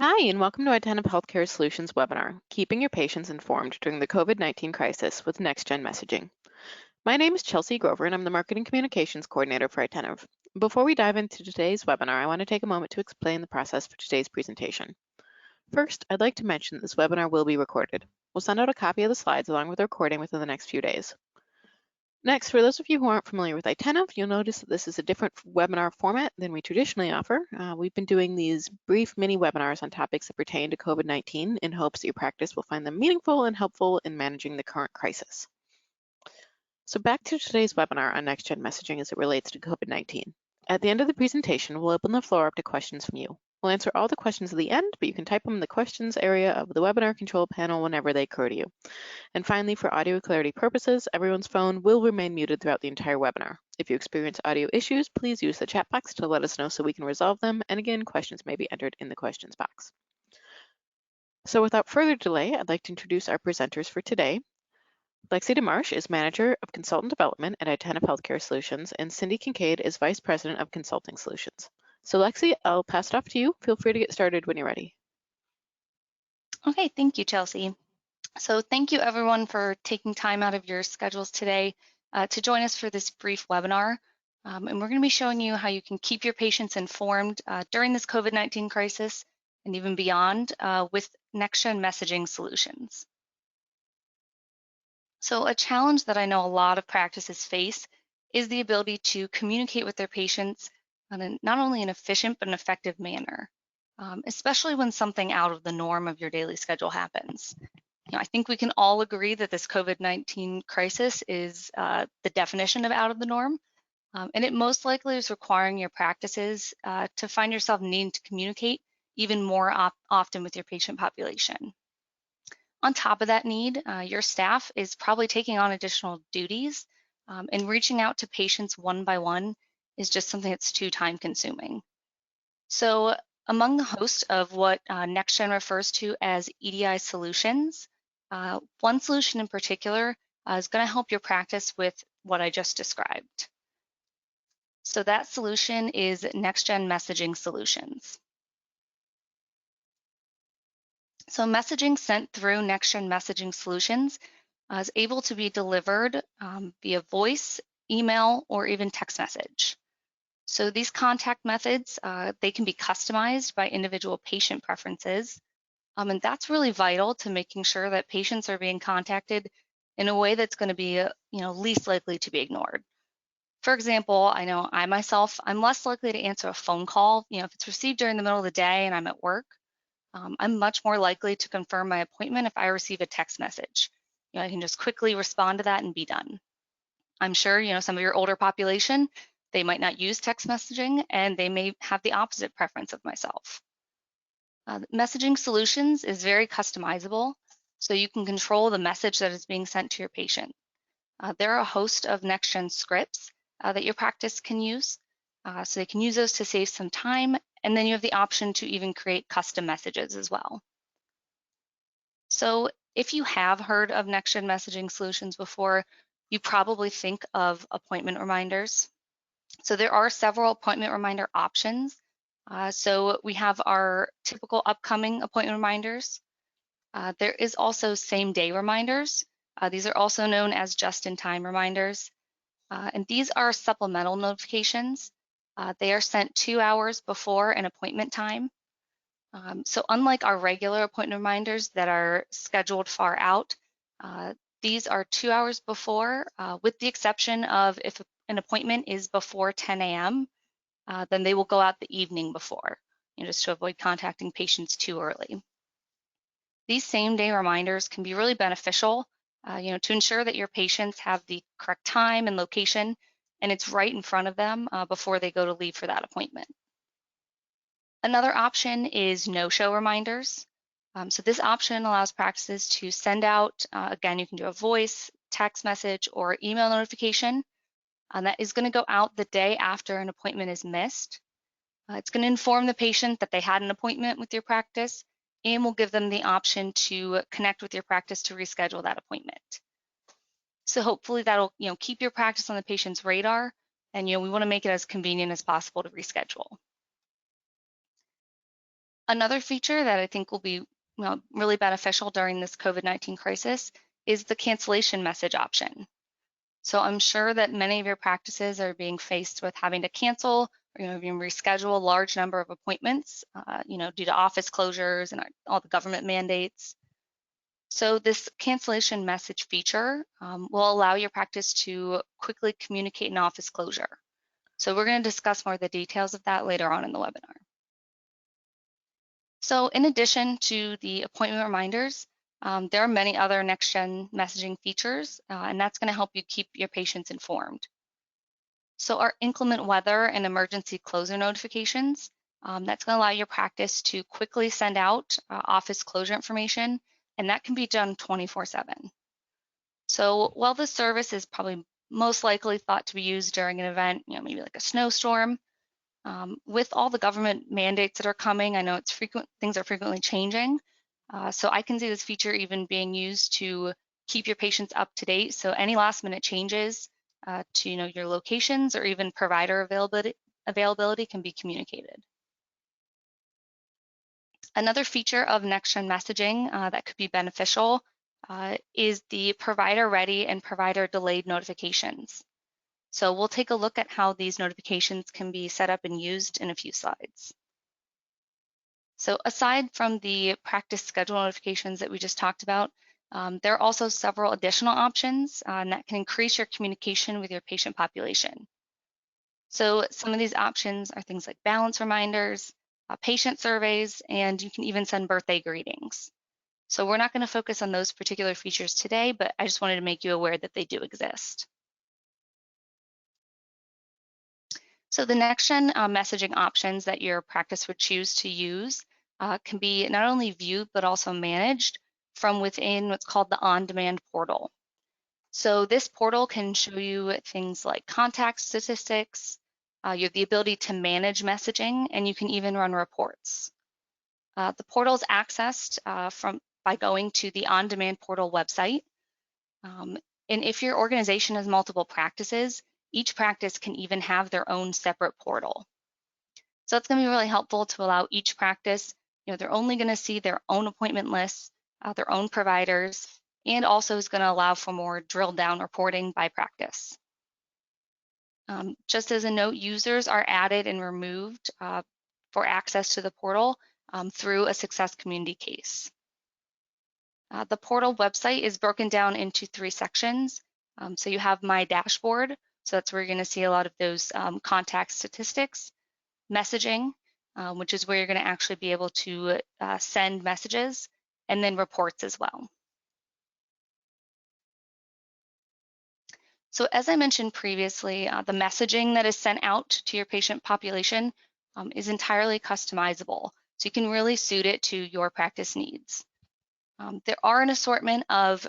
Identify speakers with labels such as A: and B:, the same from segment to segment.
A: Hi, and welcome to Attentive Healthcare Solutions webinar, Keeping Your Patients Informed During the COVID-19 Crisis with NextGen Messaging. My name is Chelsea Grover, and I'm the Marketing Communications Coordinator for Attentive. Before we dive into today's webinar, I want to take a moment to explain the process for today's presentation. First, I'd like to mention that this webinar will be recorded. We'll send out a copy of the slides along with the recording within the next few days. Next, for those of you who aren't familiar with Attentive, you'll notice that this is a different webinar format than we traditionally offer. We've been doing these brief mini webinars on topics that pertain to COVID-19 in hopes that your practice will find them meaningful and helpful in managing the current crisis. So back to today's webinar on NextGen messaging as it relates to COVID-19. At the end of the presentation, we'll open the floor up to questions from you. We'll answer all the questions at the end, but you can type them in the questions area of the webinar control panel whenever they occur to you. And finally, for audio clarity purposes, everyone's phone will remain muted throughout the entire webinar. If you experience audio issues, please use the chat box to let us know so we can resolve them. And again, questions may be entered in the questions box. So without further delay, I'd like to introduce our presenters for today. Lexi DeMarche is Manager of Consultant Development at Attentive Healthcare Solutions, and Cindy Kincaid is Vice President of Consulting Solutions. So Lexi, I'll pass it off to you. Feel free to get started when you're ready.
B: Okay, thank you, Chelsea. So thank you everyone for taking time out of your schedules today to join us for this brief webinar. And we're going to be showing you how you can keep your patients informed during this COVID-19 crisis and even beyond with NextGen Messaging Solutions. So a challenge that I know a lot of practices face is the ability to communicate with their patients in not only an efficient but an effective manner, especially when something out of the norm of your daily schedule happens. I think we can all agree that this COVID-19 crisis is the definition of out of the norm, and it most likely is requiring your practices to find yourself needing to communicate even more often with your patient population. On top of that need, your staff is probably taking on additional duties, and reaching out to patients one by one is just something that's too time consuming. So among the host of what NextGen refers to as EDI solutions, one solution in particular is going to help your practice with what I just described. So that solution is NextGen Messaging Solutions. So messaging sent through NextGen Messaging Solutions is able to be delivered via voice, email, or even text message. So these contact methods, they can be customized by individual patient preferences. And that's really vital to making sure that patients are being contacted in a way that's going to be least likely to be ignored. For example, I know I myself, I'm less likely to answer a phone call. If it's received during the middle of the day and I'm at work, I'm much more likely to confirm my appointment if I receive a text message. I can just quickly respond to that and be done. I'm sure, some of your older population, they might not use text messaging and they may have the opposite preference of myself. Messaging Solutions is very customizable, so you can control the message that is being sent to your patient. There are a host of NextGen scripts that your practice can use, so they can use those to save some time, and then you have the option to even create custom messages as well. So if you have heard of NextGen Messaging Solutions before, you probably think of appointment reminders. So there are several appointment reminder options. So we have our typical upcoming appointment reminders. There is also same-day reminders. These are also known as just-in-time reminders. And these are supplemental notifications. They are sent 2 hours before an appointment time. So unlike our regular appointment reminders that are scheduled far out, these are 2 hours before, with the exception of if an appointment is before 10 a.m., then they will go out the evening before, just to avoid contacting patients too early. These same-day reminders can be really beneficial, to ensure that your patients have the correct time and location, and it's right in front of them before they go to leave for that appointment. Another option is no-show reminders. So this option allows practices to send out, again, you can do a voice, text message, or email notification. That is going to go out the day after an appointment is missed. It's going to inform the patient that they had an appointment with your practice and will give them the option to connect with your practice to reschedule that appointment. So hopefully that'll keep your practice on the patient's radar, and we want to make it as convenient as possible to reschedule. Another feature that I think will be really beneficial during this COVID-19 crisis is the cancellation message option. So I'm sure that many of your practices are being faced with having to cancel or even reschedule a large number of appointments, due to office closures and all the government mandates. So this cancellation message feature will allow your practice to quickly communicate an office closure. So we're going to discuss more of the details of that later on in the webinar. So in addition to the appointment reminders, there are many other NextGen messaging features, and that's going to help you keep your patients informed. So our inclement weather and emergency closure notifications, that's going to allow your practice to quickly send out office closure information, and that can be done 24/7. So while this service is probably most likely thought to be used during an event, maybe like a snowstorm, with all the government mandates that are coming, I know things are frequently changing. So I can see this feature even being used to keep your patients up to date. So any last minute changes to your locations or even provider availability can be communicated. Another feature of NextGen messaging that could be beneficial is the provider ready and provider delayed notifications. So we'll take a look at how these notifications can be set up and used in a few slides. So aside from the practice schedule notifications that we just talked about, there are also several additional options that can increase your communication with your patient population. So some of these options are things like balance reminders, patient surveys, and you can even send birthday greetings. So we're not going to focus on those particular features today, but I just wanted to make you aware that they do exist. So the NextGen messaging options that your practice would choose to use can be not only viewed, but also managed from within what's called the OnDemand Portal. So this portal can show you things like contact statistics, you have the ability to manage messaging, and you can even run reports. The portal is accessed by going to the OnDemand Portal website. And if your organization has multiple practices, each practice can even have their own separate portal. So it's going to be really helpful to allow each practice, they're only going to see their own appointment lists, their own providers, and also is going to allow for more drill down reporting by practice. Just as a note, users are added and removed for access to the portal through a success community case. The portal website is broken down into 3 sections. So you have My Dashboard, so that's where you're going to see a lot of those contact statistics, messaging, which is where you're going to actually be able to send messages, and then reports as well. So as I mentioned previously, the messaging that is sent out to your patient population is entirely customizable. So you can really suit it to your practice needs. There are an assortment of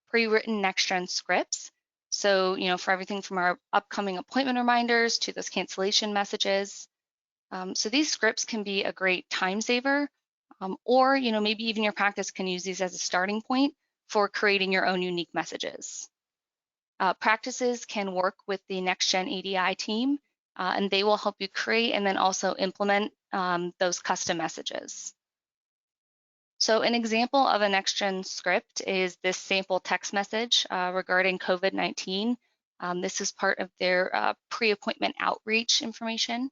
B: pre-written NextGen scripts. So, for everything from our upcoming appointment reminders to those cancellation messages. So these scripts can be a great time saver, or, maybe even your practice can use these as a starting point for creating your own unique messages. Practices can work with the NextGen EDI team, and they will help you create and then also implement those custom messages. So an example of a NextGen script is this sample text message regarding COVID-19. This is part of their pre-appointment outreach information.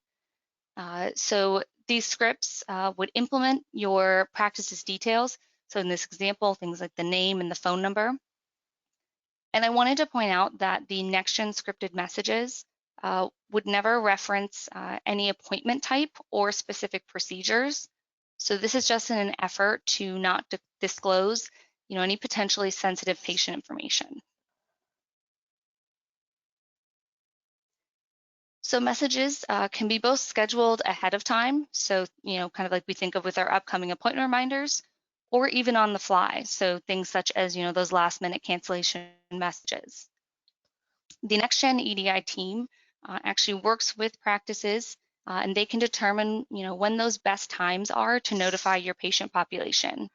B: So these scripts would implement your practice's details. So in this example, things like the name and the phone number. And I wanted to point out that the NextGen scripted messages would never reference any appointment type or specific procedures. So this is just in an effort to not disclose, any potentially sensitive patient information. So messages can be both scheduled ahead of time, so kind of like we think of with our upcoming appointment reminders, or even on the fly. So things such as those last minute cancellation messages. The NextGen EDI team actually works with practices and they can determine when those best times are to notify your patient population.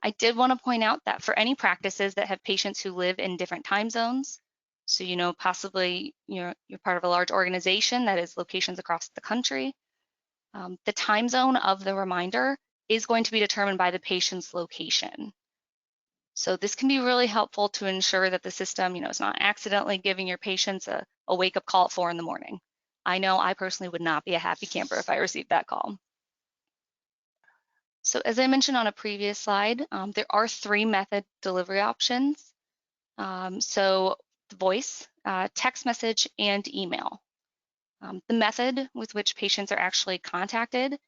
B: I did want to point out that for any practices that have patients who live in different time zones, so possibly you're part of a large organization that has locations across the country, The time zone of the reminder is going to be determined by the patient's location. So this can be really helpful to ensure that the system, is not accidentally giving your patients a wake-up call at 4 in the morning. I know I personally would not be a happy camper if I received that call. So as I mentioned on a previous slide, there are 3 method delivery options. So voice, text message, and email. The method with which patients are actually contacted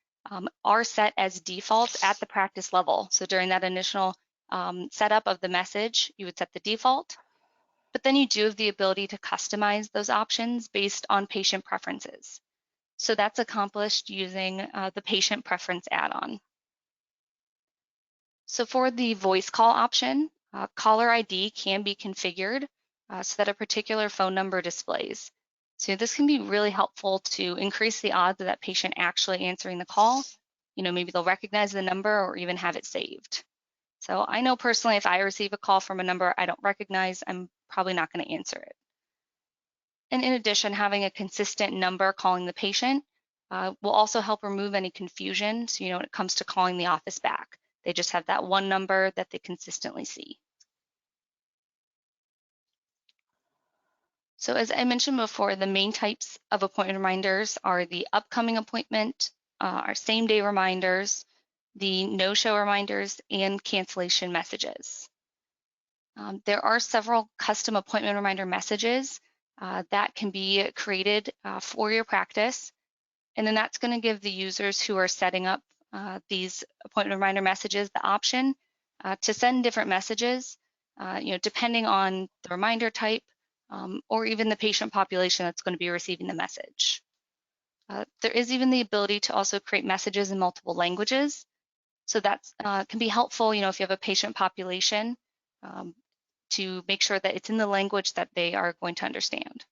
B: are set as defaults at the practice level. So during that initial setup of the message, you would set the default, but then you do have the ability to customize those options based on patient preferences. So that's accomplished using the patient preference add-on. So for the voice call option, caller ID can be configured so that a particular phone number displays. So this can be really helpful to increase the odds of that patient actually answering the call. Maybe they'll recognize the number or even have it saved. So I know personally, if I receive a call from a number I don't recognize, I'm probably not going to answer it. And in addition, having a consistent number calling the patient will also help remove any confusion. So, when it comes to calling the office back, they just have that one number that they consistently see. So as I mentioned before, the main types of appointment reminders are the upcoming appointment, our same-day reminders, the no-show reminders, and cancellation messages. There are several custom appointment reminder messages that can be created for your practice. And then that's going to give the users who are setting up these appointment reminder messages the option to send different messages, depending on the reminder type or even the patient population that's going to be receiving the message. There is even the ability to also create messages in multiple languages. So that can be helpful, if you have a patient population to make sure that it's in the language that they are going to understand.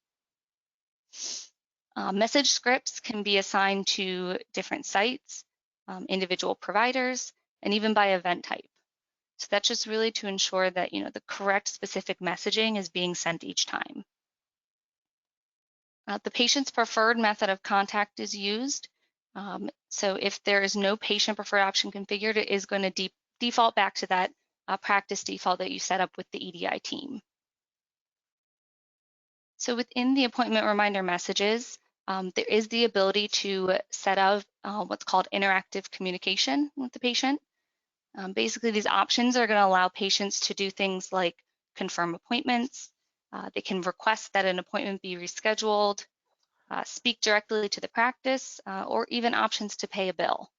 B: Message scripts can be assigned to different sites, individual providers, and even by event type. So that's just really to ensure that the correct specific messaging is being sent each time. The patient's preferred method of contact is used. So if there is no patient preferred option configured, it is going to default back to that practice default that you set up with the EDI team. So within the appointment reminder messages, there is the ability to set up what's called interactive communication with the patient. Basically, these options are going to allow patients to do things like confirm appointments. They can request that an appointment be rescheduled, speak directly to the practice, or even options to pay a bill.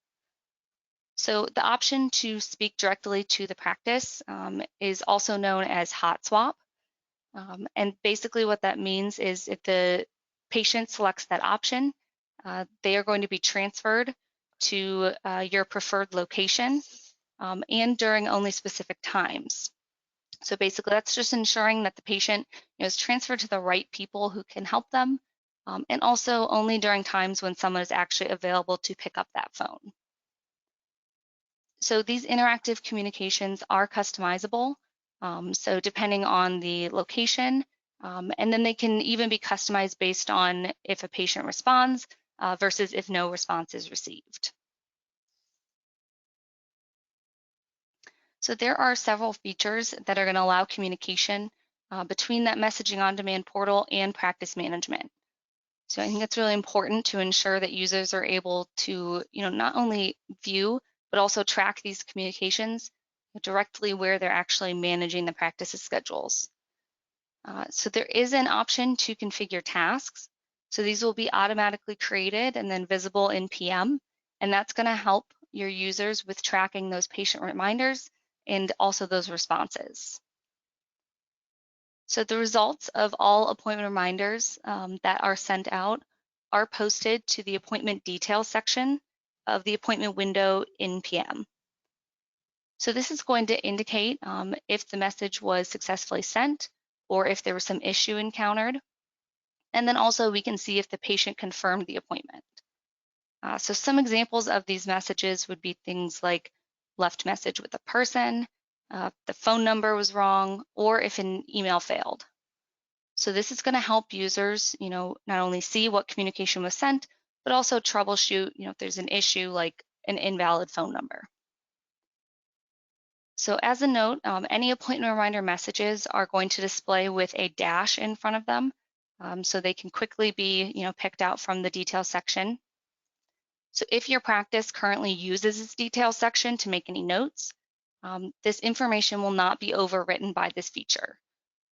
B: So the option to speak directly to the practice is also known as hot swap. And basically what that means is if the patient selects that option, they are going to be transferred to your preferred location and during only specific times. So basically that's just ensuring that the patient is transferred to the right people who can help them, and also only during times when someone is actually available to pick up that phone. So these interactive communications are customizable. So depending on the location, and then they can even be customized based on if a patient responds versus if no response is received. So there are several features that are going to allow communication between that messaging on-demand portal and practice management. So I think it's really important to ensure that users are able to, not only view, but also track these communications directly where they're actually managing the practice's schedules. So there is an option to configure tasks. So these will be automatically created and then visible in PM, and that's going to help your users with tracking those patient reminders and also those responses. So the results of all appointment reminders that are sent out are posted to the appointment details section of the appointment window in PM. So this is going to indicate if the message was successfully sent or if there was some issue encountered. And then also we can see if the patient confirmed the appointment. So some examples of these messages would be things like left message with a person, the phone number was wrong, or if an email failed. So this is going to help users, not only see what communication was sent, but also troubleshoot, if there's an issue like an invalid phone number. So as a note, any appointment reminder messages are going to display with a dash in front of them, so they can quickly be, picked out from the details section. So if your practice currently uses this details section to make any notes, this information will not be overwritten by this feature.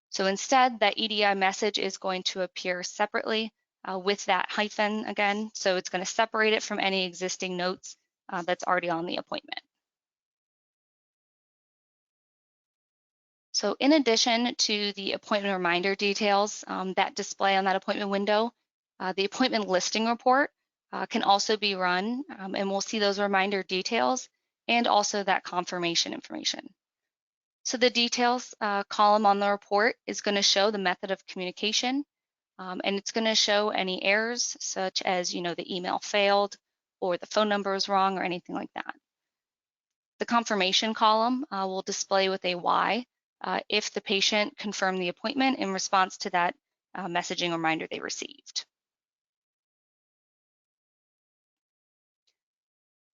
B: So instead, that EDI message is going to appear separately with that hyphen again. So it's going to separate it from any existing notes that's already on the appointment. So in addition to the appointment reminder details that display on that appointment window, the appointment listing report can also be run, and we'll see those reminder details and also that confirmation information. So the details column on the report is going to show the method of communication, and it's going to show any errors such as, the email failed or the phone number is wrong or anything like that. The confirmation column will display with a Y if the patient confirmed the appointment in response to that messaging reminder they received.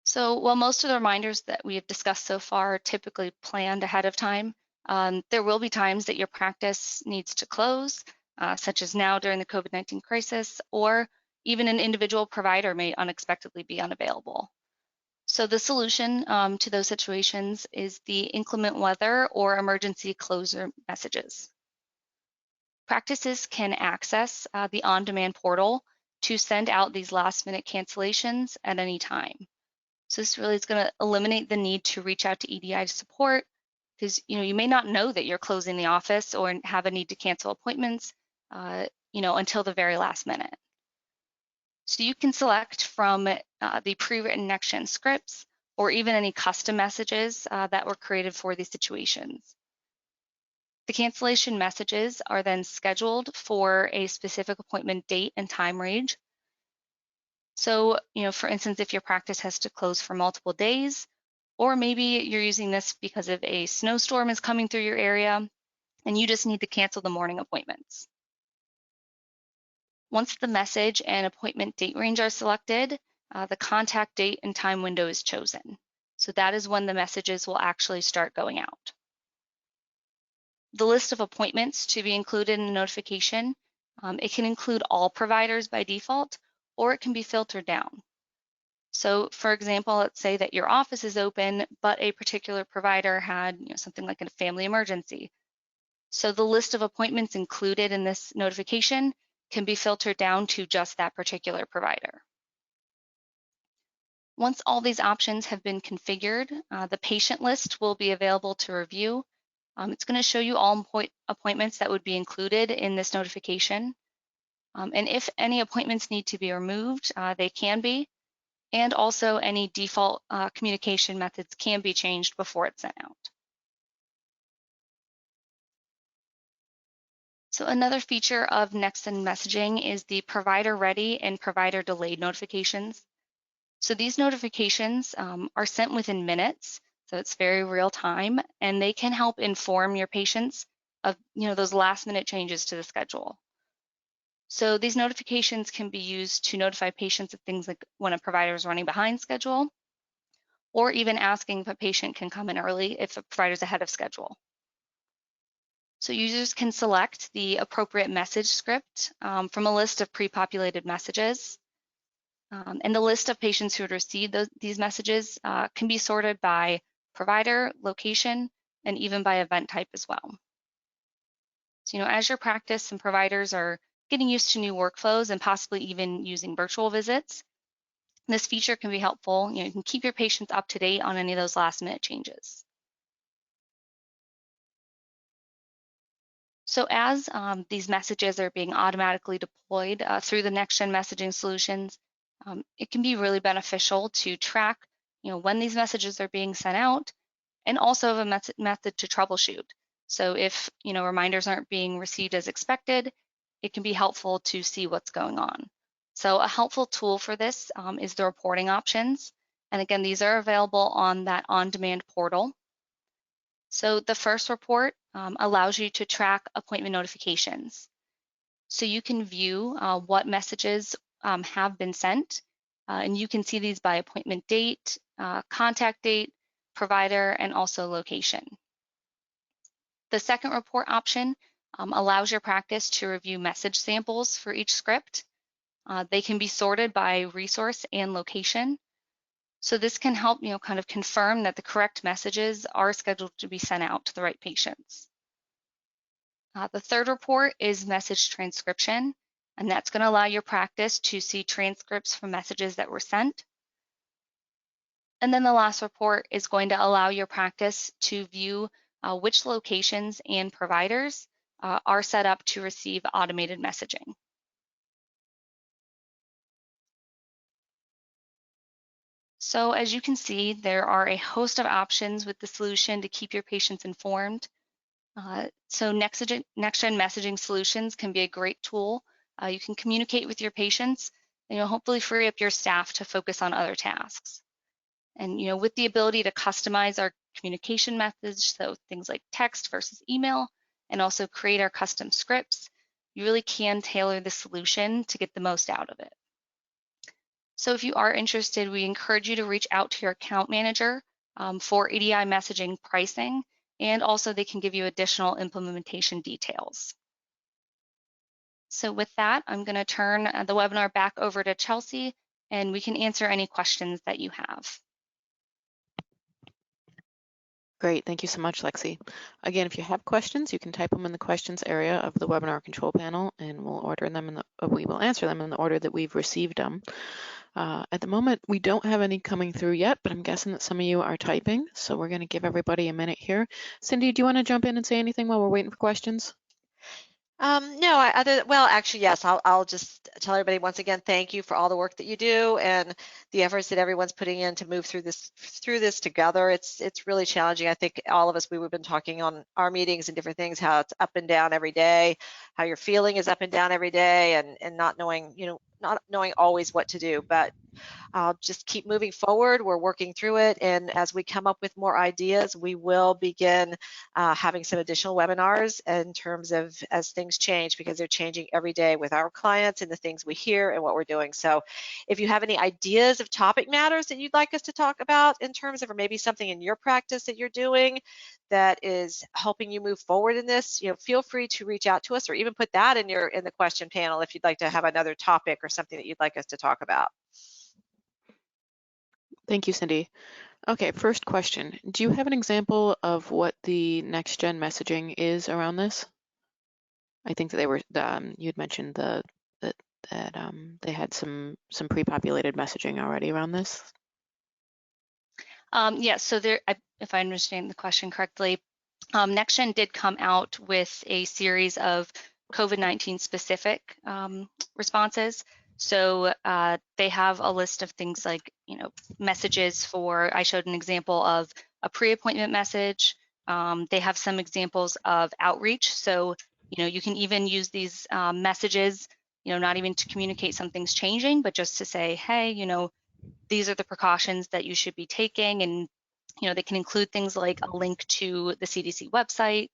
B: So while most of the reminders that we have discussed so far are typically planned ahead of time, there will be times that your practice needs to close, such as now during the COVID-19 crisis, or even an individual provider may unexpectedly be unavailable. So the solution to those situations is the inclement weather or emergency closure messages. Practices can access the OnDemand Portal to send out these last-minute cancellations at any time. So this really is going to eliminate the need to reach out to EDI support because you may not know that you're closing the office or have a need to cancel appointments, until the very last minute. So you can select from the pre-written NextGen scripts or even any custom messages that were created for these situations. The cancellation messages are then scheduled for a specific appointment date and time range. So, for instance, if your practice has to close for multiple days, or maybe you're using this because of a snowstorm is coming through your area and you just need to cancel the morning appointments. Once the message and appointment date range are selected, the contact date and time window is chosen. So that is when the messages will actually start going out. The list of appointments to be included in the notification, it can include all providers by default, or it can be filtered down. So for example, let's say that your office is open, but a particular provider had something like a family emergency. So the list of appointments included in this notification can be filtered down to just that particular provider. Once all these options have been configured, the patient list will be available to review. It's going to show you all appointments that would be included in this notification. And if any appointments need to be removed, they can be. And also any default communication methods can be changed before it's sent out. So another feature of NextGen Messaging is the provider ready and provider delayed notifications. So these notifications are sent within minutes, so it's very real time, and they can help inform your patients of those last minute changes to the schedule. So these notifications can be used to notify patients of things like when a provider is running behind schedule, or even asking if a patient can come in early if a provider's ahead of schedule. So users can select the appropriate message script from a list of pre-populated messages. And the list of patients who would receive these messages can be sorted by provider, location, and even by event type as well. So, as your practice and providers are getting used to new workflows and possibly even using virtual visits, this feature can be helpful. You can keep your patients up to date on any of those last minute changes. So as these messages are being automatically deployed through the NextGen Messaging Solutions, it can be really beneficial to track when these messages are being sent out and also have a method to troubleshoot. So if reminders aren't being received as expected, it can be helpful to see what's going on. So a helpful tool for this is the reporting options. And again, these are available on that OnDemand portal. So the first report allows you to track appointment notifications. So you can view what messages have been sent And you can see these by appointment date, contact date, provider, and also location. The second report option allows your practice to review message samples for each script. They can be sorted by resource and location. So this can help, kind of confirm that the correct messages are scheduled to be sent out to the right patients. The third report is message transcription, and that's going to allow your practice to see transcripts from messages that were sent. And then the last report is going to allow your practice to view which locations and providers are set up to receive automated messaging. So as you can see, there are a host of options with the solution to keep your patients informed. So NextGen Messaging Solutions can be a great tool. You can communicate with your patients and you'll hopefully free up your staff to focus on other tasks. And with the ability to customize our communication methods, so things like text versus email, and also create our custom scripts, you really can tailor the solution to get the most out of it. So if you are interested, we encourage you to reach out to your account manager for EDI messaging pricing, and also they can give you additional implementation details. So with that, I'm going to turn the webinar back over to Chelsea, and we can answer any questions that you have.
A: Great, thank you so much, Lexi. Again, if you have questions, you can type them in the questions area of the webinar control panel, and we will answer them in the order that we've received them. At the moment, we don't have any coming through yet, but I'm guessing that some of you are typing, so we're going to give everybody a minute here. Cindy, do you want to jump in and say anything while we're waiting for questions?
C: No, well, actually, yes, I'll just tell everybody once again, thank you for all the work that you do and the efforts that everyone's putting in to move through this together. It's really challenging. I think all of us, we've been talking on our meetings and different things, how it's up and down every day, how your feeling is up and down every day, and not knowing, not knowing always what to do. But I'll just keep moving forward. We're working through it, and as we come up with more ideas, we will begin having some additional webinars in terms of as things change, because they're changing every day with our clients and the things we hear and what we're doing. So if you have any ideas of topic matters that you'd like us to talk about in terms of, or maybe something in your practice that you're doing that is helping you move forward in this, feel free to reach out to us, or even put that in the question panel if you'd like to have another topic or something that you'd like us to talk about.
A: Thank you, Cindy. Okay, first question. Do you have an example of what the next-gen messaging is around this? I think that they were, you'd mentioned that they had some pre-populated messaging already around this.
B: Yes, so there, if I understand the question correctly, NextGen did come out with a series of COVID-19 specific responses. So they have a list of things like, messages for, I showed an example of a pre-appointment message. They have some examples of outreach. So, you can even use these messages, not even to communicate something's changing, but just to say, hey, these are the precautions that you should be taking. And, they can include things like a link to the CDC website.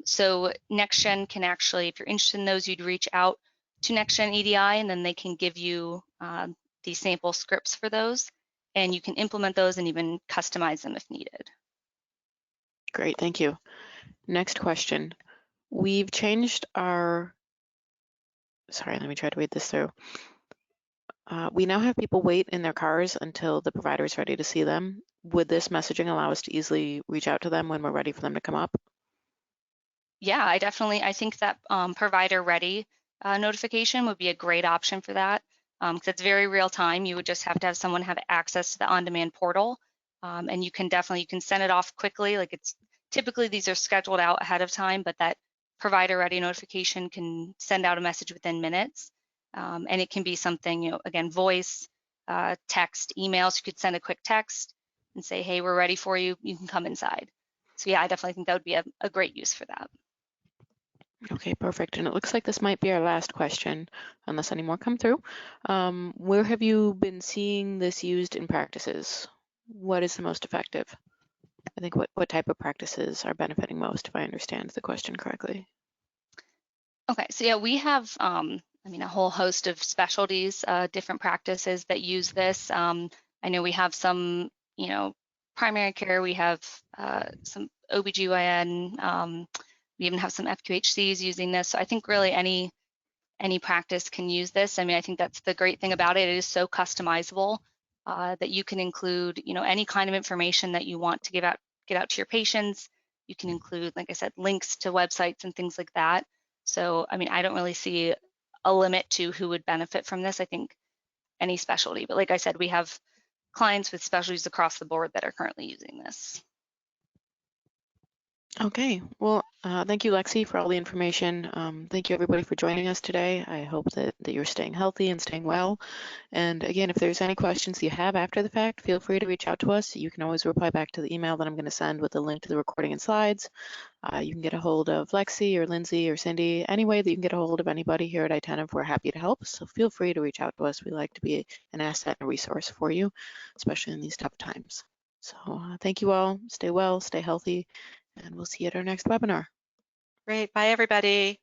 B: So NextGen can actually, if you're interested in those, you'd reach out to NextGen EDI, and then they can give you the sample scripts for those, and you can implement those and even customize them if needed.
A: Great, thank you. Next question. We've changed our, sorry, let me try to read this through. We now have people wait in their cars until the provider is ready to see them. Would this messaging allow us to easily reach out to them when we're ready for them to come up?
B: Yeah, I think that provider ready notification would be a great option for that, because it's very real time. You would just have to have someone have access to the OnDemand Portal, and you can send it off quickly. Like, it's typically these are scheduled out ahead of time, but that provider ready notification can send out a message within minutes, and it can be something, again, voice, text, email. So you could send a quick text and say, hey, we're ready for you. You can come inside. So yeah, I definitely think that would be a great use for that.
A: Okay, perfect. And it looks like this might be our last question, unless any more come through. Where have you been seeing this used in practices? What is the most effective? I think what type of practices are benefiting most, if I understand the question correctly?
B: Okay, so yeah, we have I mean, a whole host of specialties, different practices that use this. I know we have some, primary care, we have some OBGYN, we even have some FQHCs using this. So I think really any practice can use this. I mean, I think that's the great thing about it. It is so customizable that you can include, any kind of information that you want to get out to your patients. You can include, like I said, links to websites and things like that. So, I mean, I don't really see a limit to who would benefit from this. I think any specialty, but like I said, we have clients with specialties across the board that are currently using this.
A: Okay, well, thank you, Lexi, for all the information. Thank you, everybody, for joining us today. I hope that you're staying healthy and staying well. And again, if there's any questions you have after the fact, feel free to reach out to us. You can always reply back to the email that I'm going to send with a link to the recording and slides. You can get a hold of Lexi or Lindsay or Cindy. Any way that you can get a hold of anybody here at iTentive, we're happy to help. So feel free to reach out to us. We like to be an asset and a resource for you, especially in these tough times. So thank you all. Stay well, stay healthy, and we'll see you at our next webinar.
C: Great. Bye, everybody.